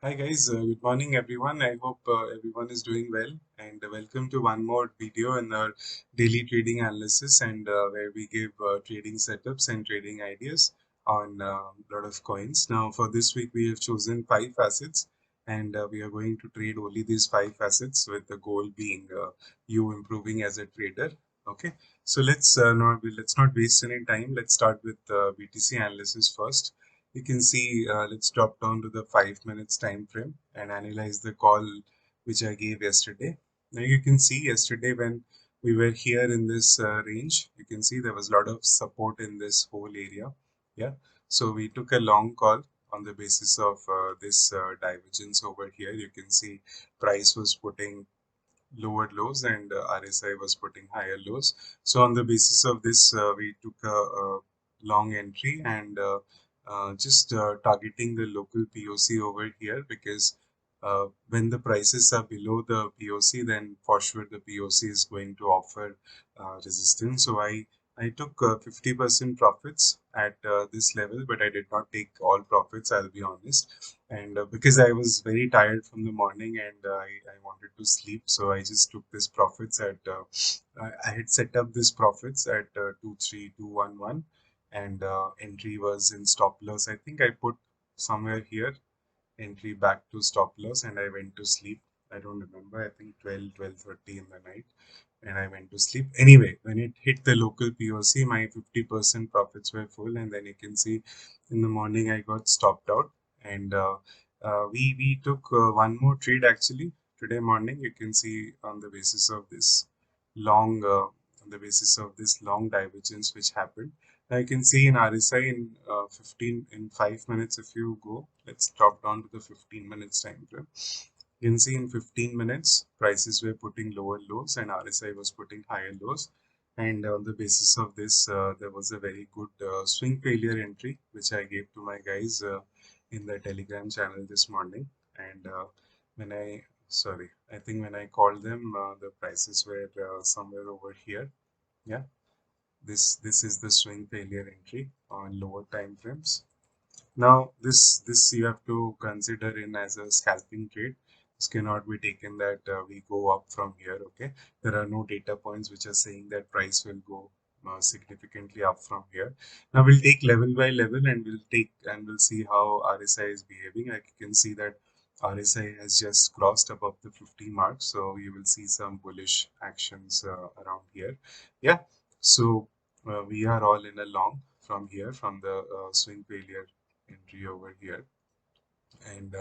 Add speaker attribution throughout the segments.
Speaker 1: Hi guys, good morning everyone. I hope everyone is doing well and welcome to one more video in our daily trading analysis and where we give trading setups and trading ideas on a lot of coins. Now for this week we have chosen 5 assets and we are going to trade only these 5 assets with the goal being you improving as a trader. Okay, so let's not waste any time. Let's start with BTC analysis first. You can see, let's drop down to the 5 minutes time frame and analyze the call which I gave yesterday. Now you can see yesterday when we were here in this range, you can see there was a lot of support in this whole area. Yeah, so we took a long call on the basis of this divergence over here. You can see price was putting lower lows and RSI was putting higher lows. So on the basis of this, we took a long entry and just targeting the local POC over here because when the prices are below the POC, then for sure the POC is going to offer resistance. So I took 50% profits at this level, but I did not take all profits, I'll be honest. And because I was very tired from the morning and I wanted to sleep, so I just took this profits at, I had set up this profits at 23211 and entry was in stop loss. I think I put somewhere here entry back to stop loss and I went to sleep. I don't remember, I think 12:30 in the night and I went to sleep. Anyway, when it hit the local POC, my 50% profits were full, and then you can see in the morning I got stopped out. And we took one more trade actually today morning. You can see on the basis of this long divergence which happened. Now you can see in RSI in 5 minutes. If you go, let's drop down to the 15 minutes time frame. You can see in 15 minutes, prices were putting lower lows and RSI was putting higher lows. And on the basis of this, there was a very good swing failure entry, which I gave to my guys in the Telegram channel this morning. And I think when I called them, the prices were somewhere over here. Yeah, this is the swing failure entry on lower time frames. Now, this you have to consider in as a scalping trade. This cannot be taken that we go up from here. Okay, there are no data points which are saying that price will go significantly up from here. Now we'll take level by level and we'll see how RSI is behaving. Like you can see that RSI has just crossed above the 50 mark, so you will see some bullish actions around here. Yeah, so we are all in a long from here from the swing failure entry over here. And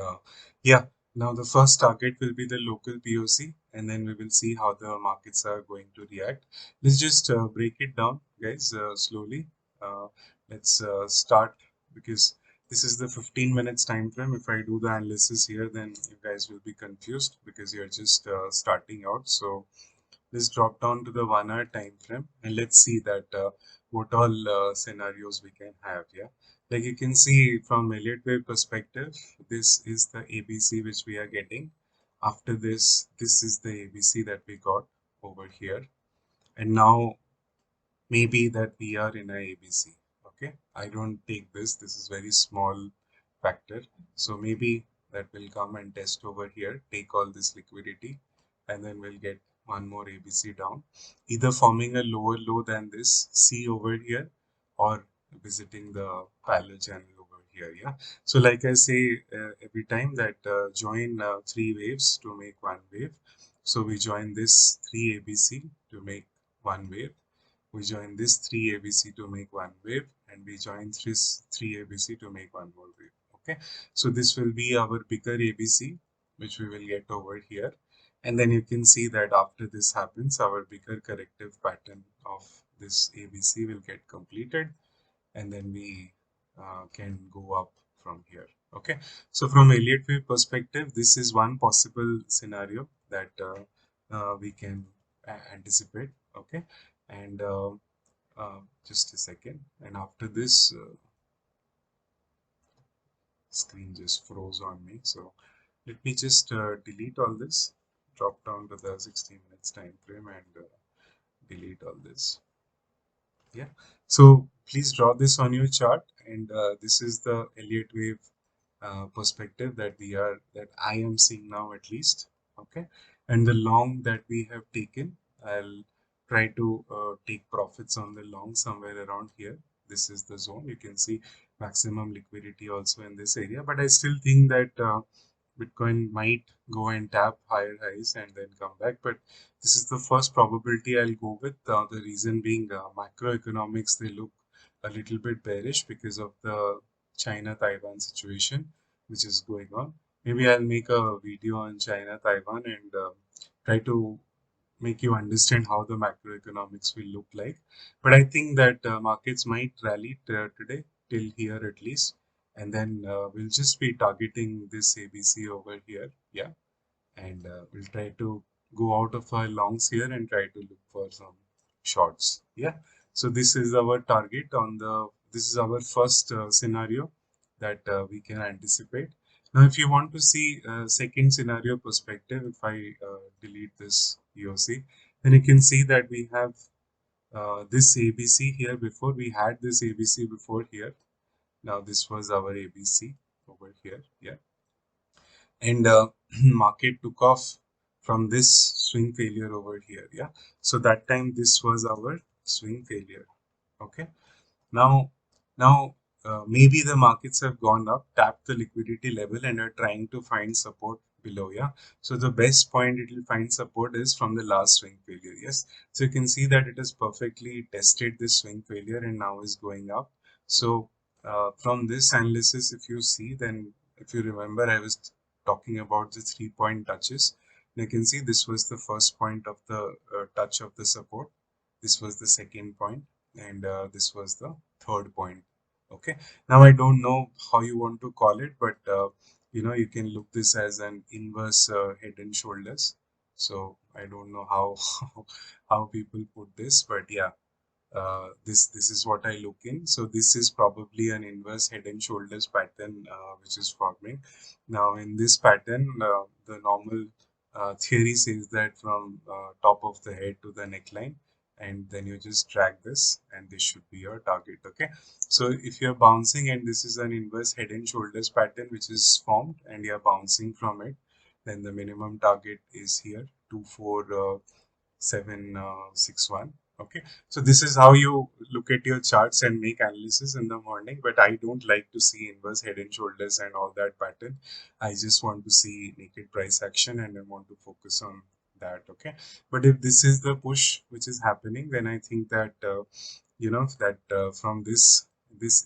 Speaker 1: yeah, now the first target will be the local POC, and then we will see how the markets are going to react. Let's just break it down, guys, slowly. Uh, let's start because this is the 15 minutes time frame. If I do the analysis here, then you guys will be confused because you're just starting out. So let's drop down to the 1 hour time frame and let's see that what all scenarios we can have. Yeah, like you can see from Elliott wave perspective, this is the ABC which we are getting. After this is the ABC that we got over here, and now maybe that we are in a ABC. Okay, I don't take this is very small factor, so maybe that will come and test over here, take all this liquidity, and then we'll get one more ABC down, either forming a lower low than this C over here or visiting the parallel channel over here. Yeah, so like I say every time that join 3 waves to make one wave. So we join this 3 ABC to make one wave, we join this 3 ABC to make one wave, and we join this 3 ABC to make one more wave. Okay, so this will be our bigger ABC which we will get over here, and then you can see that after this happens, our bigger corrective pattern of this ABC will get completed, and then we can go up from here. Okay, so from Elliott wave perspective, this is one possible scenario that we can anticipate. Okay, and just a second, and after this screen just froze on me, so let me just delete all this, drop down to the 16 minutes time frame and delete all this. Yeah, so please draw this on your chart, and this is the Elliott wave perspective that I am seeing now at least. Okay, and the long that we have taken, I'll try to take profits on the long somewhere around here. This is the zone. You can see maximum liquidity also in this area, but I still think that Bitcoin might go and tap higher highs and then come back. But this is the first probability I'll go with. The reason being macroeconomics, they look a little bit bearish because of the China-Taiwan situation which is going on. Maybe I'll make a video on China-Taiwan and try to make you understand how the macroeconomics will look like. But I think that markets might rally today till here at least, and then we'll just be targeting this ABC over here. Yeah, and we'll try to go out of our longs here and try to look for some shorts. Yeah, so this is our target on the, this is our first scenario that we can anticipate. Now if you want to see second scenario perspective, if I delete this EOC, then you can see that we have this ABC here. Before we had this ABC before here. Now this was our ABC over here. Yeah, and market took off from this swing failure over here. Yeah, so that time this was our swing failure. Okay, now maybe the markets have gone up, tapped the liquidity level and are trying to find support below. Yeah, so the best point it will find support is from the last swing failure. Yes, so you can see that it has perfectly tested this swing failure and now is going up. So from this analysis, if you see, then if you remember, I was talking about the 3-point touches. And you can see this was the first point of the touch of the support. This was the second point, and this was the third point. Okay, now I don't know how you want to call it, but you can look this as an inverse head and shoulders. So I don't know how how people put this, but yeah, this is what I look in. So this is probably an inverse head and shoulders pattern which is forming. Now in this pattern, the normal theory says that from top of the head to the neckline, and then you just drag this and this should be your target. Okay, so if you're bouncing and this is an inverse head and shoulders pattern which is formed and you're bouncing from it, then the minimum target is here 24761. Okay, so this is how you look at your charts and make analysis in the morning, but I don't like to see inverse head and shoulders and all that pattern. I just want to see naked price action and I want to focus on that. Okay, but if this is the push which is happening, then I think that from this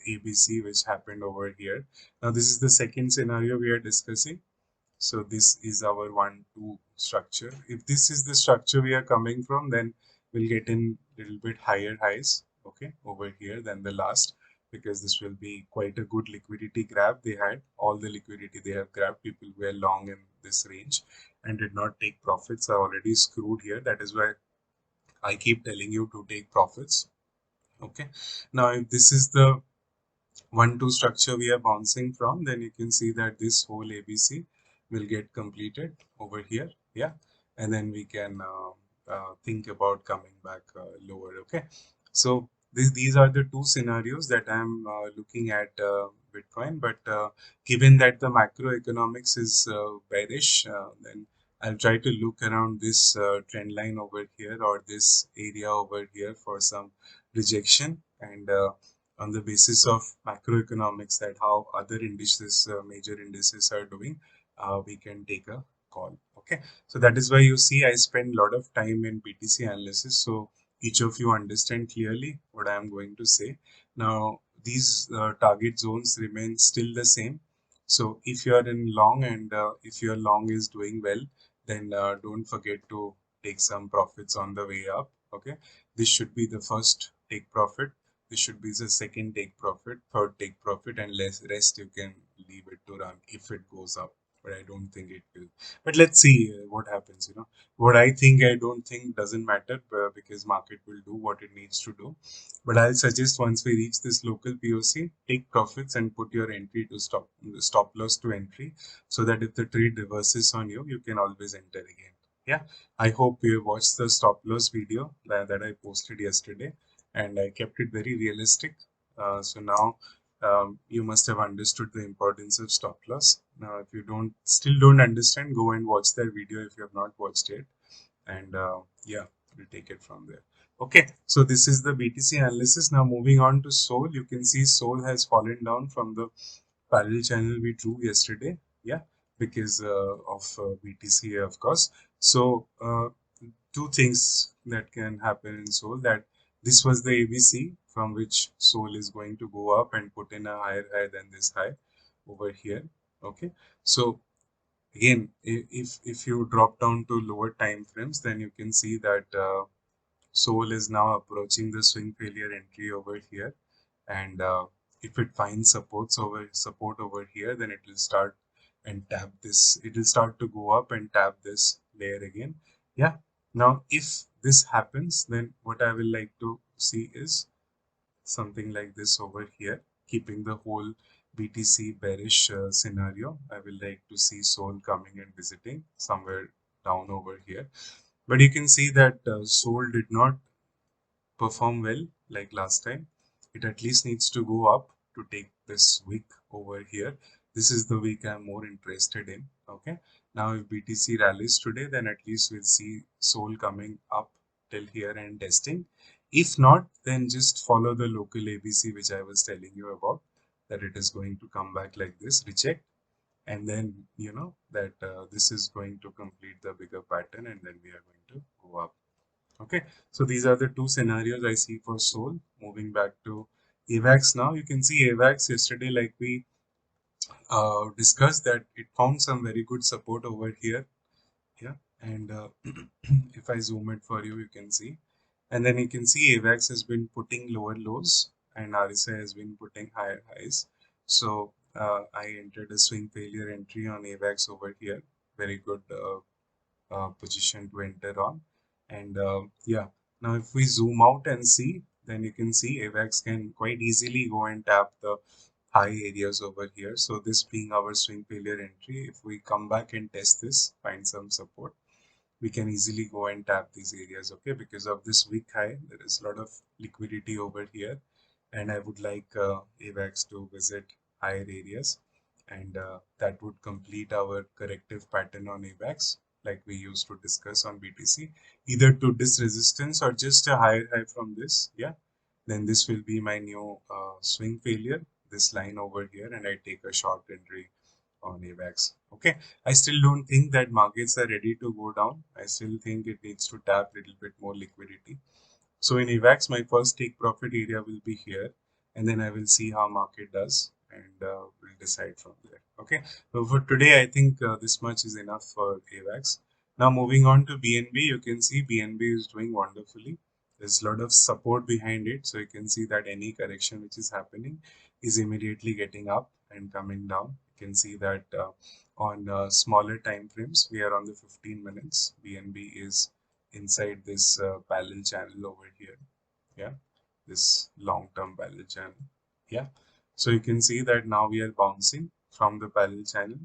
Speaker 1: ABC which happened over here. Now this is the second scenario we are discussing. So this is our 1-2 structure. If this is the structure we are coming from, then we'll get in little bit higher highs, okay, over here than the last, because this will be quite a good liquidity grab. They had all the liquidity they have grabbed. People were long in this range and did not take profits, are already screwed here. That is why I keep telling you to take profits. Okay, now if this is the 1-2 structure we are bouncing from, then you can see that this whole ABC will get completed over here. Yeah, and then we can think about coming back lower. Okay, so these are the two scenarios that I'm looking at Bitcoin, but given that the macroeconomics is bearish, then I'll try to look around this trend line over here or this area over here for some rejection, and on the basis of macroeconomics, that how other indices, major indices are doing, we can take a call. Okay, so that is why you see I spend a lot of time in BTC analysis, so each of you understand clearly what I am going to say. Now these target zones remain still the same. So if you are in long and if your long is doing well, then don't forget to take some profits on the way up. Okay, this should be the first take profit, this should be the second take profit, third take profit, and less rest you can leave it to run if it goes up. But I don't think it will. But let's see what happens. What I think, I don't think doesn't matter because market will do what it needs to do. But I'll suggest once we reach this local POC, take profits and put your entry to stop loss to entry, so that if the trade reverses on you, you can always enter again. Yeah, I hope you watched the stop loss video that I posted yesterday, and I kept it very realistic. So now you must have understood the importance of stop loss. Now, if you still don't understand, go and watch that video if you have not watched it, and yeah, we'll take it from there. Okay, so this is the BTC analysis. Now moving on to Sol, you can see Sol has fallen down from the parallel channel we drew yesterday. Yeah, because of BTC, of course. So two things that can happen in Sol, that this was the ABC from which Sol is going to go up and put in a higher high than this high over here. Okay, so again, if you drop down to lower time frames, then you can see that Sol is now approaching the swing failure entry over here, and if it finds support over here, then it will start and tap this. It will start to go up and tap this layer again. Yeah. Now, if this happens, then what I will like to see is something like this over here, keeping the whole BTC bearish scenario. I will like to see Sol coming and visiting somewhere down over here. But you can see that Sol did not perform well like last time. It at least needs to go up to take this wick over here. This is the wick I'm more interested in. Okay. Now if BTC rallies today, then at least we'll see Sol coming up till here and testing. If not, then just follow the local ABC which I was telling you about, that it is going to come back like this, reject, and then you know that this is going to complete the bigger pattern, and then we are going to go up. Okay, so these are the two scenarios I see for Sol. Moving back to AVAX now, you can see AVAX yesterday, like we discussed, that it found some very good support over here. Yeah, and if I zoom it for you, you can see. And then you can see AVAX has been putting lower lows and RSI has been putting higher highs. So I entered a swing failure entry on AVAX over here. Very good position to enter on. And yeah, now if we zoom out and see, then you can see AVAX can quite easily go and tap the high areas over here. So this being our swing failure entry, if we come back and test this, find some support, we can easily go and tap these areas. Okay, because of this weak high, there is a lot of liquidity over here, and I would like AVAX to visit higher areas, and that would complete our corrective pattern on AVAX, like we used to discuss on BTC, either to this resistance or just a higher high from this. Yeah, then this will be my new swing failure, this line over here, and I take a short entry on AVAX. Okay, I still don't think that markets are ready to go down. I still think it needs to tap a little bit more liquidity. So in AVAX, my first take profit area will be here, and then I will see how market does, and we'll decide from there. Okay. So for today, I think this much is enough for AVAX. Now moving on to BNB, you can see BNB is doing wonderfully. There's a lot of support behind it, so you can see that any correction which is happening is immediately getting up and coming down. You can see that on smaller time frames, we are on the 15 minutes. BNB is inside this parallel channel over here. Yeah, this long-term parallel channel. Yeah, so you can see that now we are bouncing from the parallel channel,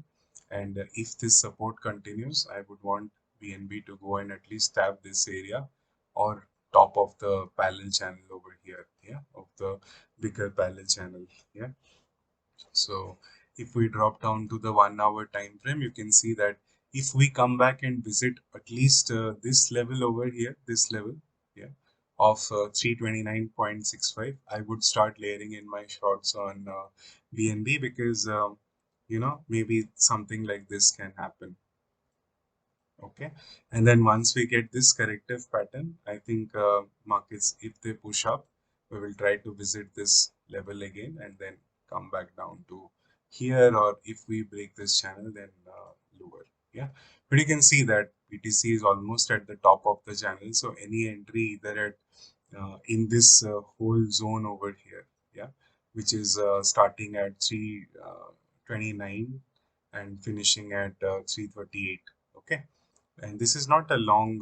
Speaker 1: and if this support continues, I would want BNB to go and at least tap this area or top of the parallel channel over here. Yeah, of the bigger parallel channel. Yeah, so if we drop down to the 1 hour time frame, you can see that if we come back and visit at least this level over here, this level, yeah, of 329.65, I would start layering in my shorts on BNB, because you know, maybe something like this can happen. Okay, and then once we get this corrective pattern, I think markets, if they push up, we will try to visit this level again and then come back down to here, or if we break this channel, then lower. Yeah, but you can see that BTC is almost at the top of the channel, so any entry either at in this whole zone over here, yeah, which is starting at 329 and finishing at 338. Okay, and this is not a long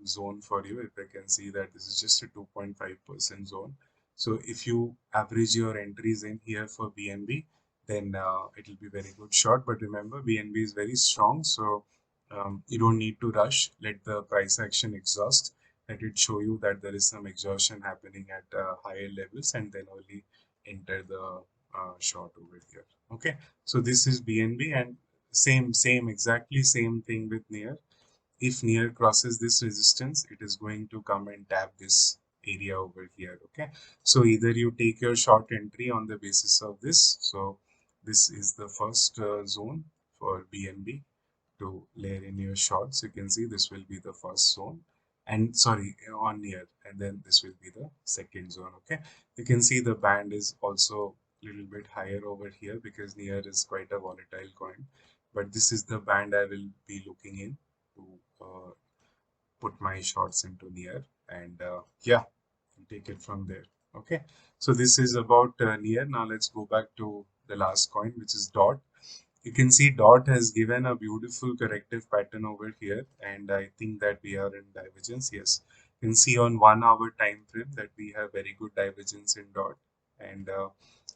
Speaker 1: zone for you. If I can see that this is just a 2.5% zone. So if you average your entries in here for BNB, then it will be very good short. But remember, BNB is very strong, so you don't need to rush. Let the price action exhaust. Let it show you that there is some exhaustion happening at higher levels, and then only enter the short over here. Okay, so this is BNB, and exactly same thing with near. If near crosses this resistance, it is going to come and tap this area over here. Okay, so either you take your short entry on the basis of this. So this is the first zone for BNB to layer in your shorts. You can see this will be the first zone, and sorry, on near, and then this will be the second zone. Okay, you can see the band is also a little bit higher over here because near is quite a volatile coin, but this is the band I will be looking in to put my shorts into near, and yeah, take it from there. Okay, so this is about near. Now let's go back to the last coin, which is dot. You can see dot has given a beautiful corrective pattern over here, and I think that we are in divergence. Yes, you can see on 1 hour time frame that we have very good divergence in dot, and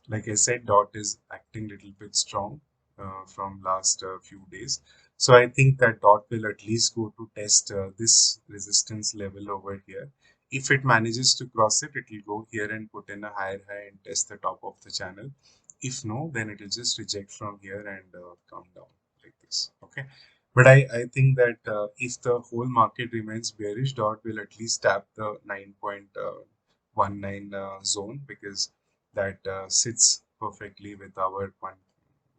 Speaker 1: like I said, dot is acting little bit strong from last few days. So I think that dot will at least go to test this resistance level over here. If it manages to cross it, it will go here and put in a higher high and test the top of the channel. If no, then it will just reject from here and come down like this. Okay. But I think that if the whole market remains bearish, dot will at least tap the 9.19 zone, because that sits perfectly with our one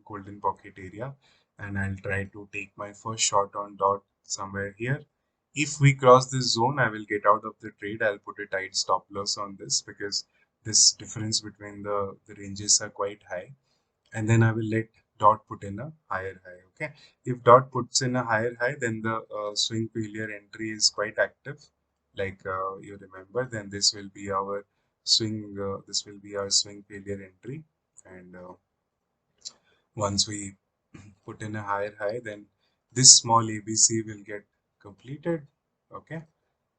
Speaker 1: golden pocket area, and I'll try to take my first shot on dot somewhere here. If we cross this zone, I will get out of the trade. I'll put a tight stop loss on this because this difference between the ranges are quite high, and then I will let dot put in a higher high. Okay, if dot puts in a higher high, then the swing failure entry is quite active, like you remember. Then this will be our swing failure entry, and once we put in a higher high, then this small ABC will get completed. Okay,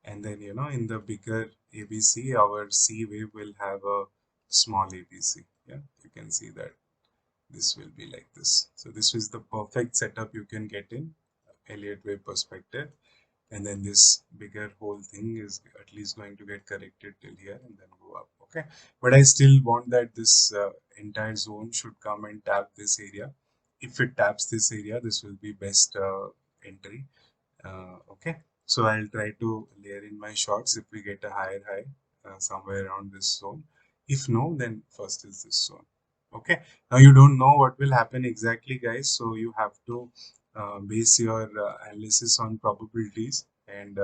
Speaker 1: and then in the bigger ABC, our C wave will have a small ABC. Yeah, you can see that this will be like this. So this is the perfect setup you can get in Elliott wave perspective, and then this bigger whole thing is at least going to get corrected till here and then go up. Okay, but I still want that this entire zone should come and tap this area. If it taps this area, this will be best entry. Okay, so I'll try to layer in my shorts if we get a higher high somewhere around this zone. If no, then first is this zone. Okay, now you don't know what will happen exactly, guys, so you have to base your analysis on probabilities, and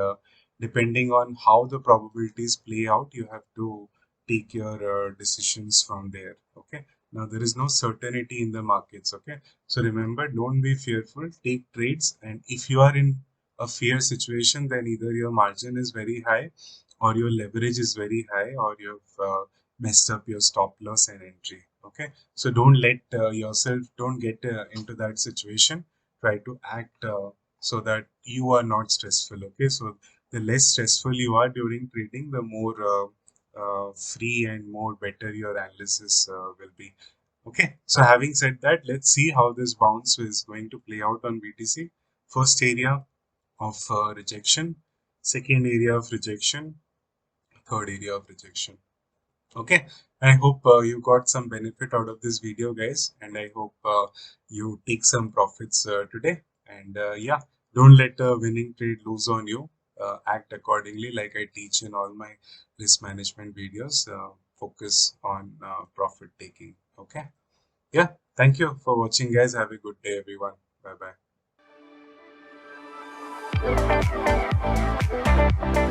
Speaker 1: depending on how the probabilities play out, you have to take your decisions from there. Okay, now there is no certainty in the markets. Okay, so remember, don't be fearful, take trades, and if you are in a fear situation, then either your margin is very high, or your leverage is very high, or you've messed up your stop loss and entry. Okay, so don't let don't get into that situation. Try to act so that you are not stressful. Okay, so the less stressful you are during trading, the more free and more better your analysis will be. Okay, so having said that, let's see how this bounce is going to play out on BTC. First area of rejection, second area of rejection, third area of rejection. Okay, I hope you got some benefit out of this video, guys, and I hope you take some profits today. And yeah, don't let a winning trade lose on you. Act accordingly, like I teach in all my risk management videos. Focus on profit taking. Okay, yeah, thank you for watching, guys. Have a good day, everyone. Bye bye.